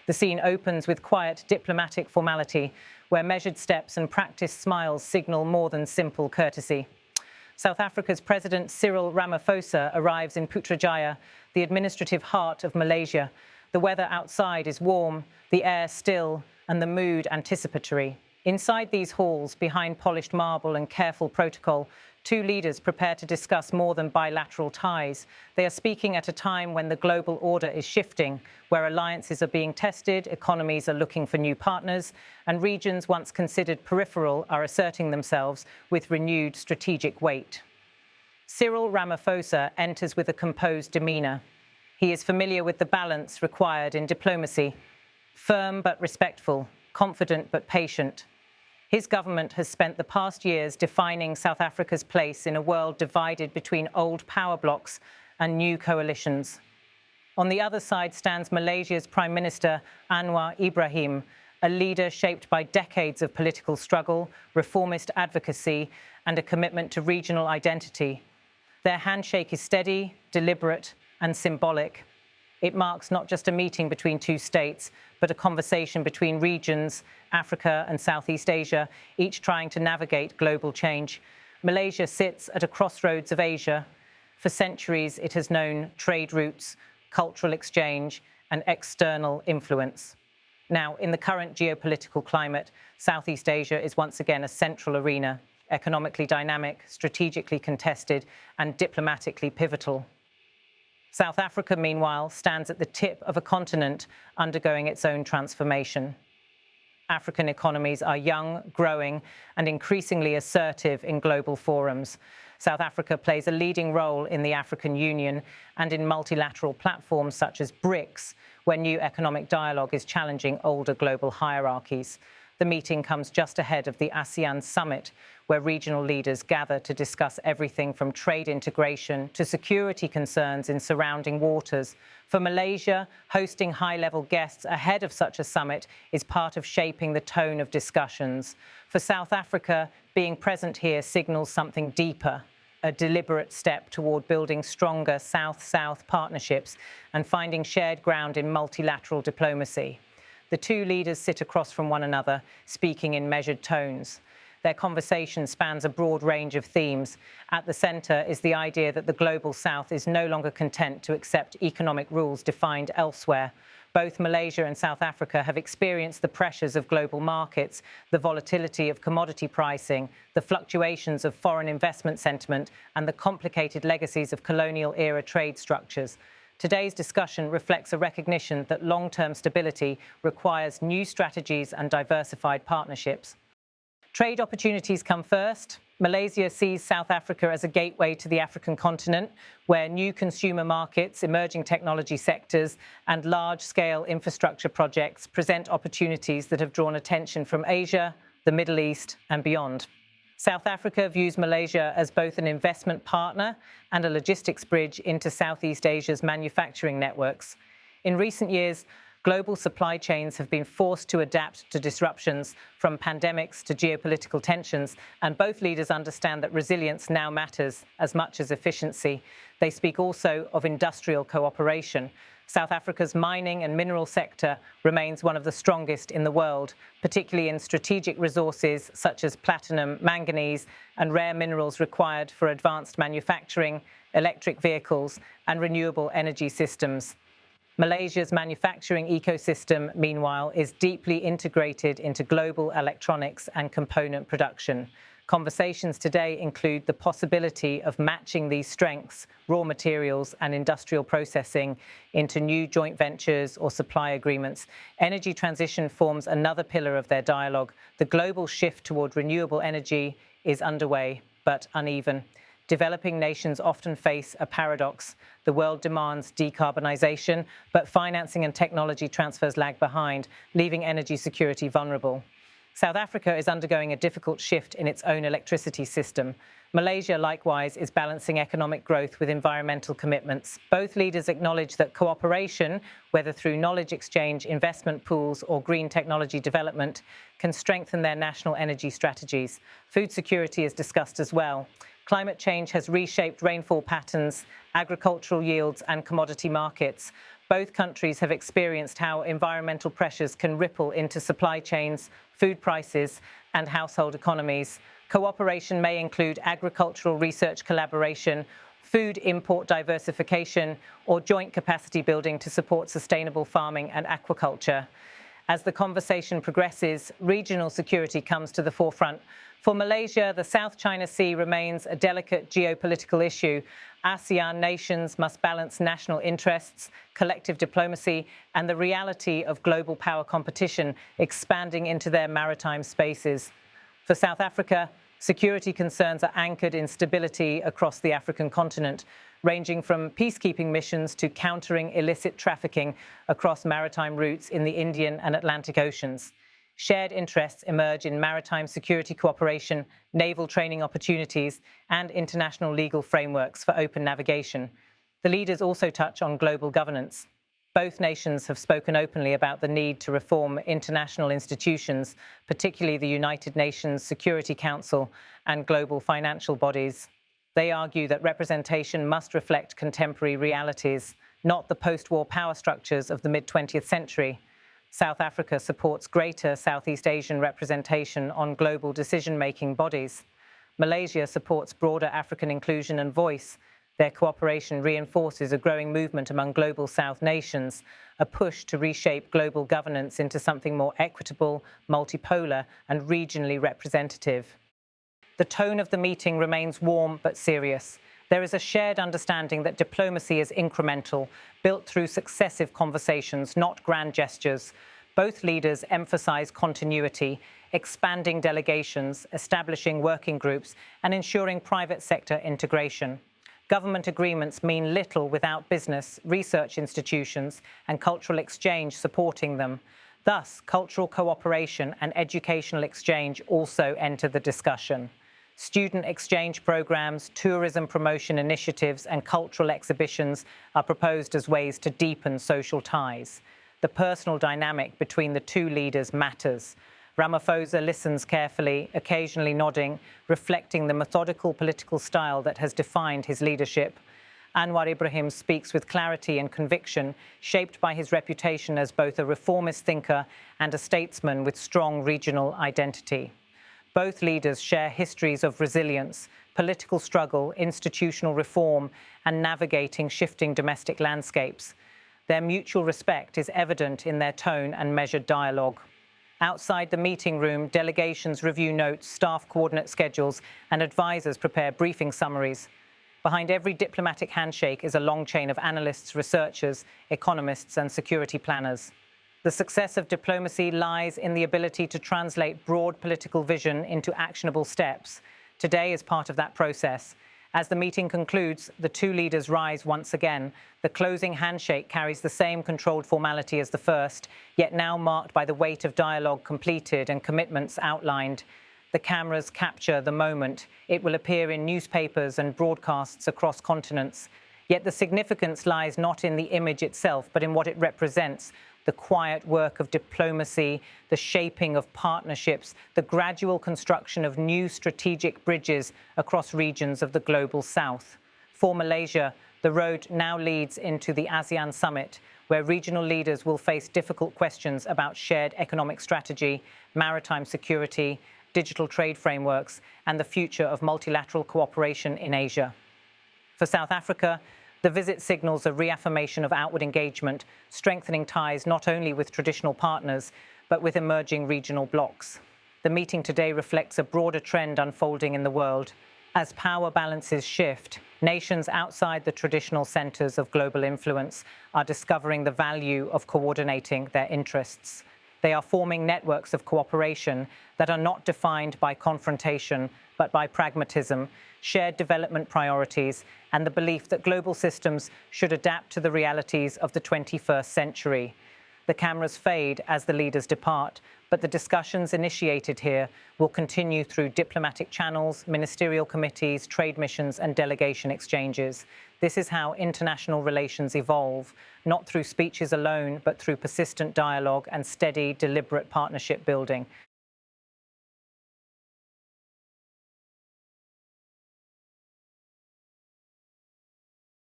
The scene opens with quiet diplomatic formality, where measured steps and practiced smiles signal more than simple courtesy. South Africa's President Cyril Ramaphosa arrives in Putrajaya, the administrative heart of Malaysia. The weather outside is warm, the air still, and the mood anticipatory. Inside these halls, behind polished marble and careful protocol, two leaders prepare to discuss more than bilateral ties. They are speaking at a time when the global order is shifting, where alliances are being tested, economies are looking for new partners, and regions once considered peripheral are asserting themselves with renewed strategic weight. Cyril Ramaphosa enters with a composed demeanour. He is familiar with the balance required in diplomacy, firm but respectful, confident but patient. His government has spent the past years defining South Africa's place in a world divided between old power blocs and new coalitions. On the other side stands Malaysia's Prime Minister Anwar Ibrahim, a leader shaped by decades of political struggle, reformist advocacy, and a commitment to regional identity. Their handshake is steady, deliberate, and symbolic. It marks not just a meeting between two states, but a conversation between regions, Africa and Southeast Asia, each trying to navigate global change. Malaysia sits at a crossroads of Asia. For centuries, it has known trade routes, cultural exchange, and external influence. Now, in the current geopolitical climate, Southeast Asia is once again a central arena, economically dynamic, strategically contested, and diplomatically pivotal. South Africa, meanwhile, stands at the tip of a continent undergoing its own transformation. African economies are young, growing, and increasingly assertive in global forums. South Africa plays a leading role in the African Union and in multilateral platforms such as BRICS, where new economic dialogue is challenging older global hierarchies. The meeting comes just ahead of the ASEAN Summit, where regional leaders gather to discuss everything from trade integration to security concerns in surrounding waters. For Malaysia, hosting high-level guests ahead of such a summit is part of shaping the tone of discussions. For South Africa, being present here signals something deeper, a deliberate step toward building stronger South-South partnerships and finding shared ground in multilateral diplomacy. The two leaders sit across from one another, speaking in measured tones. Their conversation spans a broad range of themes. At the centre is the idea that the global South is no longer content to accept economic rules defined elsewhere. Both Malaysia and South Africa have experienced the pressures of global markets, the volatility of commodity pricing, the fluctuations of foreign investment sentiment, and the complicated legacies of colonial-era trade structures. Today's discussion reflects a recognition that long-term stability requires new strategies and diversified partnerships. Trade opportunities come first. Malaysia sees South Africa as a gateway to the African continent, where new consumer markets, emerging technology sectors, and large-scale infrastructure projects present opportunities that have drawn attention from Asia, the Middle East, and beyond. South Africa views Malaysia as both an investment partner and a logistics bridge into Southeast Asia's manufacturing networks. In recent years, global supply chains have been forced to adapt to disruptions, from pandemics to geopolitical tensions, and both leaders understand that resilience now matters as much as efficiency. They speak also of industrial cooperation. South Africa's mining and mineral sector remains one of the strongest in the world, particularly in strategic resources such as platinum, manganese, and rare minerals required for advanced manufacturing, electric vehicles, and renewable energy systems. Malaysia's manufacturing ecosystem, meanwhile, is deeply integrated into global electronics and component production. Conversations today include the possibility of matching these strengths, raw materials and industrial processing, into new joint ventures or supply agreements. Energy transition forms another pillar of their dialogue. The global shift toward renewable energy is underway, but uneven. Developing nations often face a paradox. The world demands decarbonization, but financing and technology transfers lag behind, leaving energy security vulnerable. South Africa is undergoing a difficult shift in its own electricity system. Malaysia, likewise, is balancing economic growth with environmental commitments. Both leaders acknowledge that cooperation, whether through knowledge exchange, investment pools, or green technology development, can strengthen their national energy strategies. Food security is discussed as well. Climate change has reshaped rainfall patterns, agricultural yields, and commodity markets. Both countries have experienced how environmental pressures can ripple into supply chains, food prices, and household economies. Cooperation may include agricultural research collaboration, food import diversification, or joint capacity building to support sustainable farming and aquaculture. As the conversation progresses, regional security comes to the forefront. For Malaysia, the South China Sea remains a delicate geopolitical issue. ASEAN nations must balance national interests, collective diplomacy, and the reality of global power competition expanding into their maritime spaces. For South Africa, security concerns are anchored in stability across the African continent, ranging from peacekeeping missions to countering illicit trafficking across maritime routes in the Indian and Atlantic Oceans. Shared interests emerge in maritime security cooperation, naval training opportunities, and international legal frameworks for open navigation. The leaders also touch on global governance. Both nations have spoken openly about the need to reform international institutions, particularly the United Nations Security Council and global financial bodies. They argue that representation must reflect contemporary realities, not the post-war power structures of the mid-20th century. South Africa supports greater Southeast Asian representation on global decision-making bodies. Malaysia supports broader African inclusion and voice. Their cooperation reinforces a growing movement among global South nations, a push to reshape global governance into something more equitable, multipolar, and regionally representative. The tone of the meeting remains warm but serious. There is a shared understanding that diplomacy is incremental, built through successive conversations, not grand gestures. Both leaders emphasize continuity, expanding delegations, establishing working groups, and ensuring private sector integration. Government agreements mean little without business, research institutions, and cultural exchange supporting them. Thus, cultural cooperation and educational exchange also enter the discussion. Student exchange programs, tourism promotion initiatives, and cultural exhibitions are proposed as ways to deepen social ties. The personal dynamic between the two leaders matters. Ramaphosa listens carefully, occasionally nodding, reflecting the methodical political style that has defined his leadership. Anwar Ibrahim speaks with clarity and conviction, shaped by his reputation as both a reformist thinker and a statesman with strong regional identity. Both leaders share histories of resilience, political struggle, institutional reform, and navigating shifting domestic landscapes. Their mutual respect is evident in their tone and measured dialogue. Outside the meeting room, delegations review notes, staff coordinate schedules, and advisors prepare briefing summaries. Behind every diplomatic handshake is a long chain of analysts, researchers, economists, and security planners. The success of diplomacy lies in the ability to translate broad political vision into actionable steps. Today is part of that process. As the meeting concludes, the two leaders rise once again. The closing handshake carries the same controlled formality as the first, yet now marked by the weight of dialogue completed and commitments outlined. The cameras capture the moment. It will appear in newspapers and broadcasts across continents. Yet the significance lies not in the image itself, but in what it represents. The quiet work of diplomacy, the shaping of partnerships, the gradual construction of new strategic bridges across regions of the global South. For Malaysia, the road now leads into the ASEAN Summit, where regional leaders will face difficult questions about shared economic strategy, maritime security, digital trade frameworks, and the future of multilateral cooperation in Asia. For South Africa, the visit signals a reaffirmation of outward engagement, strengthening ties not only with traditional partners, but with emerging regional blocs. The meeting today reflects a broader trend unfolding in the world. As power balances shift, nations outside the traditional centers of global influence are discovering the value of coordinating their interests. They are forming networks of cooperation that are not defined by confrontation, but by pragmatism, shared development priorities, and the belief that global systems should adapt to the realities of the 21st century. The cameras fade as the leaders depart, but the discussions initiated here will continue through diplomatic channels, ministerial committees, trade missions, and delegation exchanges. This is how international relations evolve, not through speeches alone, but through persistent dialogue and steady, deliberate partnership building.